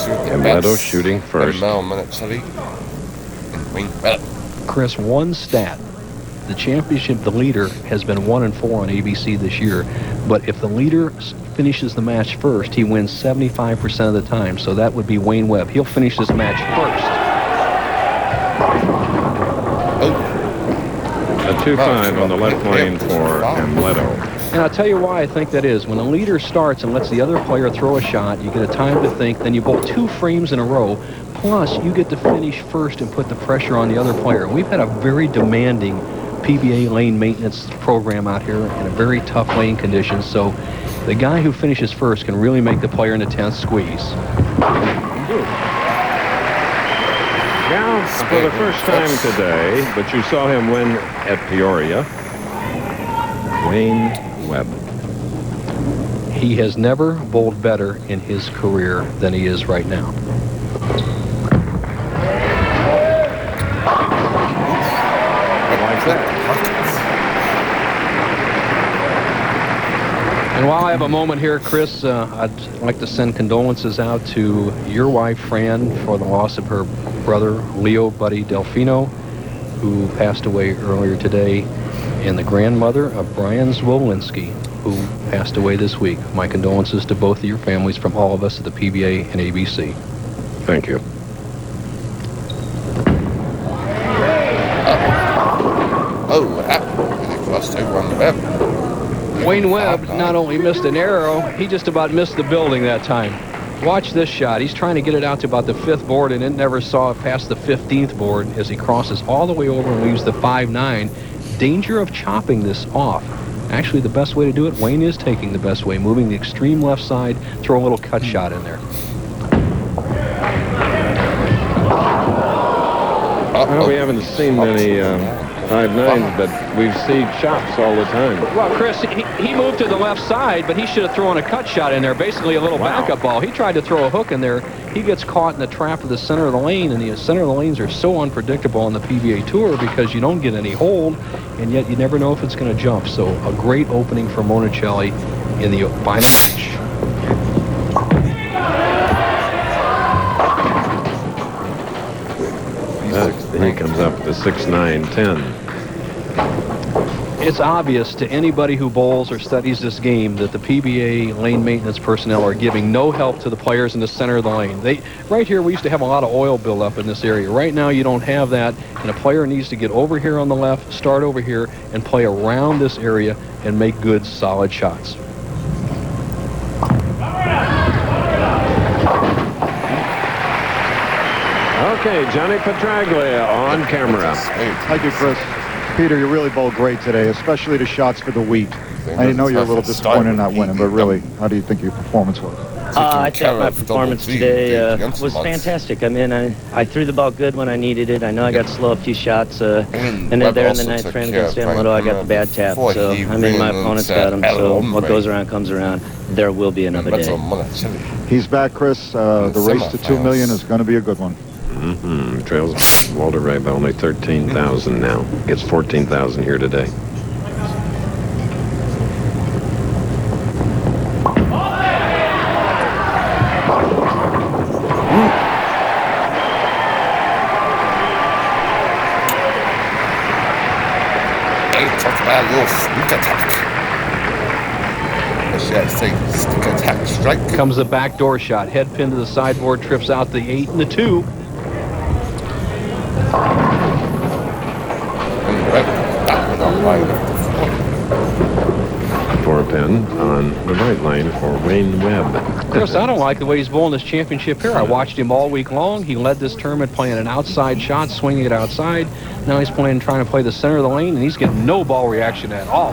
Amleto shooting first. Monacelli. Chris, one stat. The championship, the leader, has been 1-4 on ABC this year. But if the leader finishes the match first, he wins 75% of the time. So that would be Wayne Webb. He'll finish this match first. A 2-5 on the left lane for Amleto. And I'll tell you why I think that is. When the leader starts and lets the other player throw a shot, you get a time to think, then you bowl 2 frames in a row. Plus, you get to finish first and put the pressure on the other player. We've had a very demanding PBA lane maintenance program out here in a very tough lane conditions. So the guy who finishes first can really make the player in the 10th squeeze. Now, for the first time today, but you saw him win at Peoria, Wayne Webb. He has never bowled better in his career than he is right now. And while I have a moment here, Chris, I'd like to send condolences out to your wife, Fran, for the loss of her brother, Leo Buddy Delfino, who passed away earlier today, and the grandmother of Brian Zwolinski, who passed away this week. My condolences to both of your families from all of us at the PBA and ABC. Thank you. Wayne Webb not only missed an arrow, he just about missed the building that time. Watch this shot. He's trying to get it out to about the 5th board, and it never saw it past the 15th board as he crosses all the way over and leaves the 5-9. Danger of chopping this off. Actually, the best way to do it, Wayne is taking the best way, moving the extreme left side, throw a little cut shot in there. Well, we haven't seen many 5-9s, but we've seen chops all the time. Well, Chris, he moved to the left side, but he should have thrown a cut shot in there, basically a little backup ball. He tried to throw a hook in there. He gets caught in the trap of the center of the lane, and the center of the lanes are so unpredictable on the PBA Tour because you don't get any hold, and yet you never know if it's going to jump. So a great opening for Monacelli in the final match. He comes up to 6-9-10. It's obvious to anybody who bowls or studies this game that the PBA lane maintenance personnel are giving no help to the players in the center of the lane. Right here, we used to have a lot of oil buildup in this area. Right now, you don't have that, and a player needs to get over here on the left, start over here, and play around this area and make good, solid shots. Okay, Johnny Petraglia on camera. Thank you, Chris. Peter, you really bowled great today, especially the shots for the wheat. I know you're a little disappointed in not winning, but really, how do you think your performance was? I think my performance today was fantastic. I mean, I threw the ball good when I needed it. I know I got to slow a few shots, and then there in the 9th frame against Amleto, I got the bad tap. So, I mean, my opponent's got him, so what goes around comes around. There will be another day. He's back, Chris. The race to 2 million is going to be a good one. Trails Walter Ray by only 13,000 now. Gets 14,000 here today. Talk about a little sneak attack. Stick attack strike. Comes the backdoor shot. Head pin to the sideboard, trips out the 8 and the 2. For a pin on the right lane for Wayne Webb. Chris, I don't like the way he's bowling this championship here. I watched him all week long. He led this tournament playing an outside shot, swinging it outside. Now he's trying to play the center of the lane, and he's getting no ball reaction at all.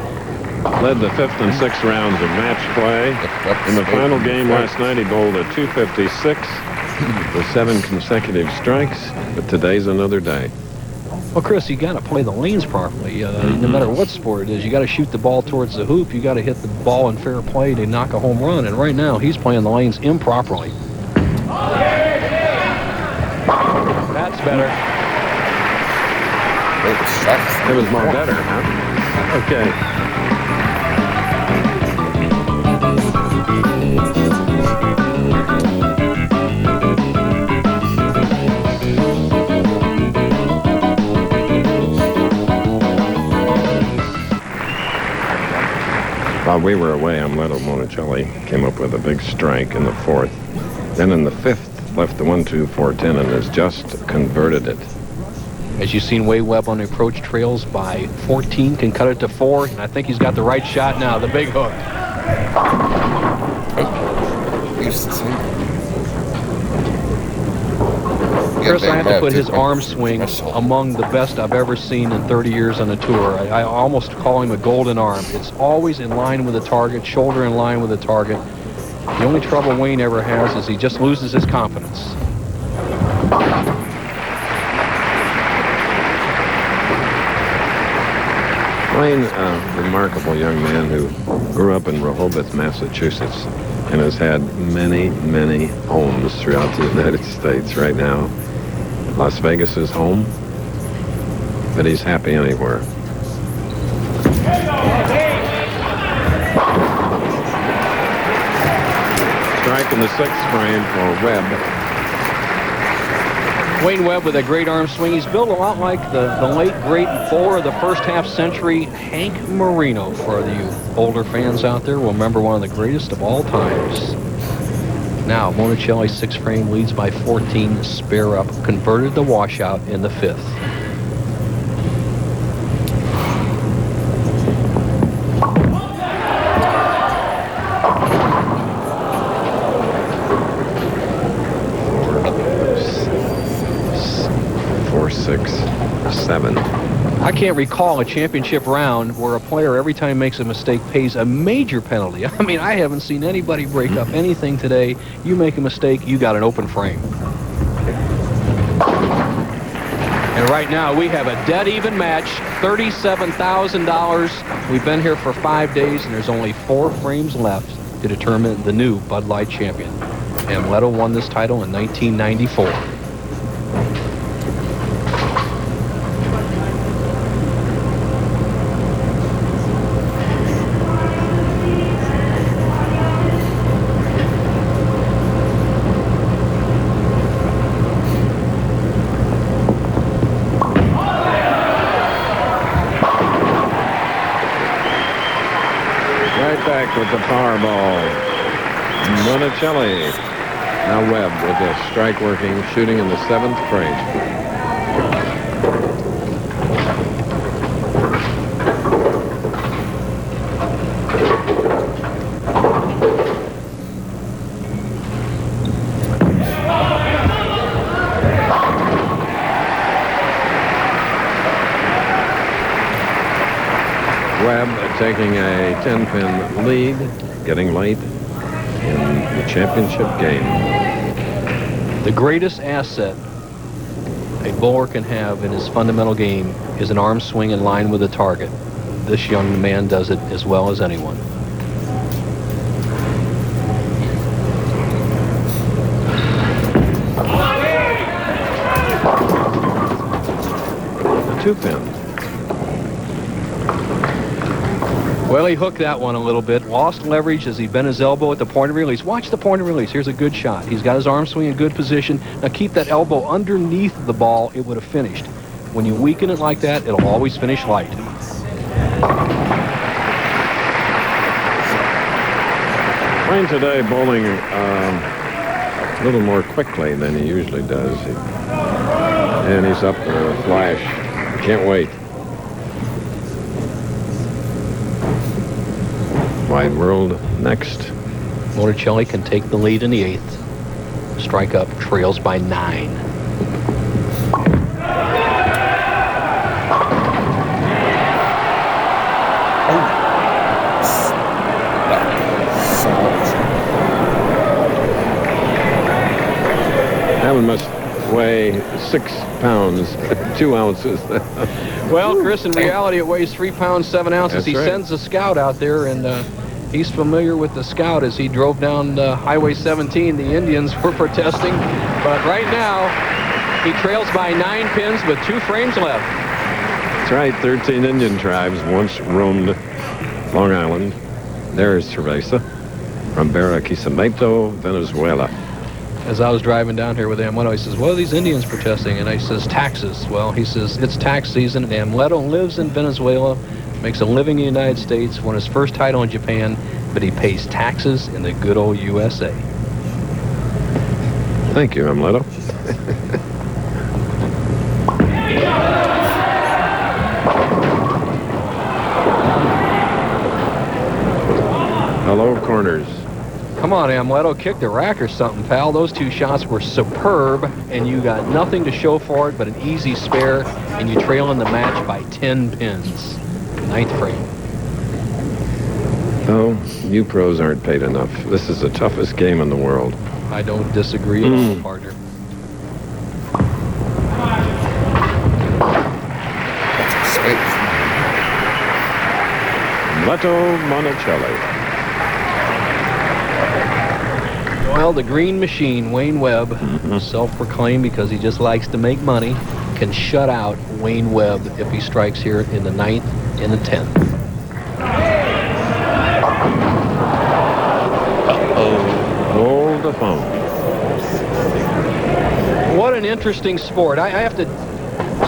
Led the 5th and 6th rounds of match play. In the final game last night, he bowled a 256 with 7 consecutive strikes, but today's another day. Well, Chris, you got to play the lanes properly. No matter what sport it is, you got to shoot the ball towards the hoop. You got to hit the ball in fair play to knock a home run. And right now, he's playing the lanes improperly. That's better. It was more better, huh? Okay. we were away, Amleto Monacelli came up with a big strike in the 4th. Then in the 5th, left the 1-2-4-10 and has just converted it. As you've seen, Webb on the approach trails by 14, can cut it to 4, and I think he's got the right shot now, the big hook. Chris, I have to put his arm swing among the best I've ever seen in 30 years on the tour. I almost call him a golden arm. It's always in line with the target, shoulder in line with the target. The only trouble Wayne ever has is he just loses his confidence. Wayne, a remarkable young man who grew up in Rehoboth, Massachusetts, and has had many, many homes throughout the United States. Right now, Las Vegas is home, but he's happy anywhere. Strike in the 6th frame for Webb. Wayne Webb with a great arm swing. He's built a lot like the late, great bowler of the first half-century, Hank Marino. For the older fans out there, will remember one of the greatest of all times. Now, Monacelli 6th frame leads by 14, spare up, converted the washout in the 5th. I can't recall a championship round where a player every time makes a mistake pays a major penalty. I mean, I haven't seen anybody break up anything today. You make a mistake, you got an open frame. And right now we have a dead even match, $37,000. We've been here for 5 days and there's only 4 frames left to determine the new Bud Light champion. Amleto won this title in 1994. With the power ball. Monacelli. Now Webb with a strike working, shooting in the 7th frame. Webb taking a 10-pin lead, getting late in the championship game. The greatest asset a bowler can have in his fundamental game is an arm swing in line with the target. This young man does it as well as anyone. A 2-pin. Well, he hooked that one a little bit. Lost leverage as he bent his elbow at the point of release. Watch the point of release. Here's a good shot. He's got his arm swing in good position. Now keep that elbow underneath the ball. It would have finished. When you weaken it like that, it'll always finish light. Wayne today bowling a little more quickly than he usually does. And he's up for a flash. Can't wait. Wide world next. Monacelli can take the lead in the 8th. Strike up, trails by 9. That one must weigh 6 pounds, 2 ounces. Well, Chris, in reality, it weighs 3 pounds, 7 ounces. That's right. Sends a scout out there, and he's familiar with the scout as he drove down Highway 17. The Indians were protesting, but right now, he trails by 9 pins with 2 frames left. That's right, 13 Indian tribes once roamed Long Island. There's Teresa from Barranquilla, Venezuela. As I was driving down here with Amleto, he says, what are these Indians protesting? And I says, taxes. Well, he says, it's tax season. Amleto lives in Venezuela. makes a living in the United States, won his first title in Japan, but he pays taxes in the good old USA. Thank you, Amleto. Hello, corners. Come on, Amleto, kick the rack or something, pal. Those two shots were superb, and you got nothing to show for it but an easy spare, and you trail in the match by 10 pins. 9th frame. Oh, you pros aren't paid enough. This is the toughest game in the world. I don't disagree at all, partner. Amleto Monacelli. Well, the green machine, Wayne Webb, self-proclaimed because he just likes to make money, can shut out Wayne Webb if he strikes here in the 9th and the 10th. Hold the phone. What an interesting sport. I have to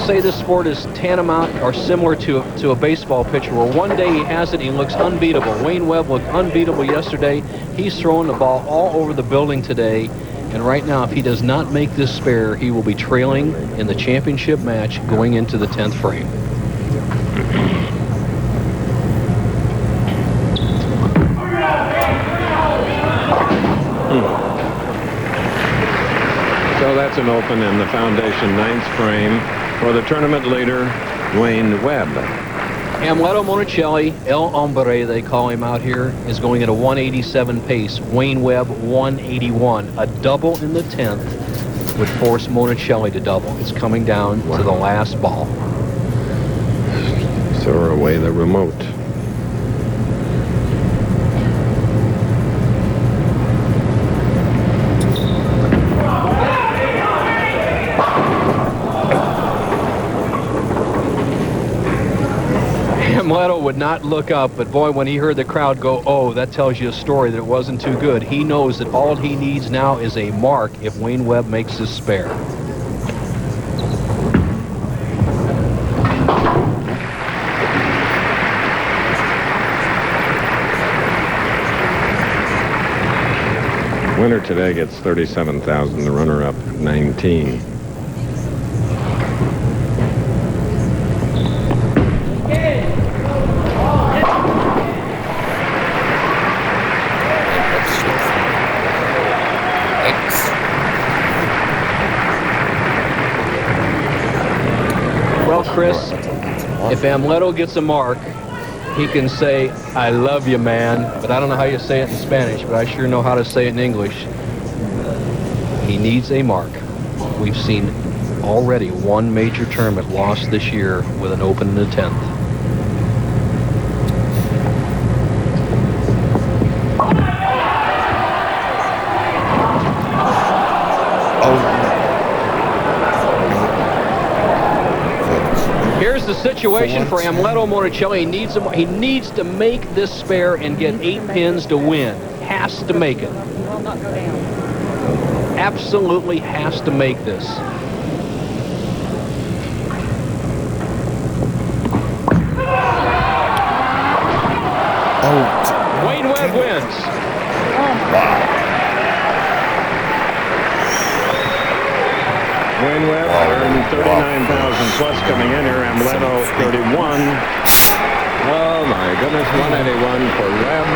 say this sport is tantamount or similar to a baseball pitcher where one day he has it, he looks unbeatable. Wayne Webb looked unbeatable yesterday. He's throwing the ball all over the building today. And right now, if he does not make this spare, he will be trailing in the championship match going into the 10th frame. So that's an open in the foundation 9th frame for the tournament leader, Wayne Webb. Amleto Monacelli, El Hombre, they call him out here, is going at a 187 pace. Wayne Webb, 181. A double in the 10th would force Monacelli to double. It's coming down to the last ball. Throw away the remote. Amleto would not look up, but boy, when he heard the crowd go, oh, that tells you a story that it wasn't too good. He knows that all he needs now is a mark if Wayne Webb makes his spare. Winner today gets $37,000. The runner-up, $19,000. Well, Chris, if Amleto gets a mark, he can say, I love you, man. But I don't know how you say it in Spanish, but I sure know how to say it in English. He needs a mark. We've seen already one major tournament lost this year with an open in the 10th. Here's the situation for Amleto Monacelli. He needs to make this spare and get 8 pins to win. Has to make it. Absolutely has to make this. Wayne Webb wins. Wayne Webb earned $39,000 plus coming in here. Amleto 31. Oh my goodness, 181 for Webb.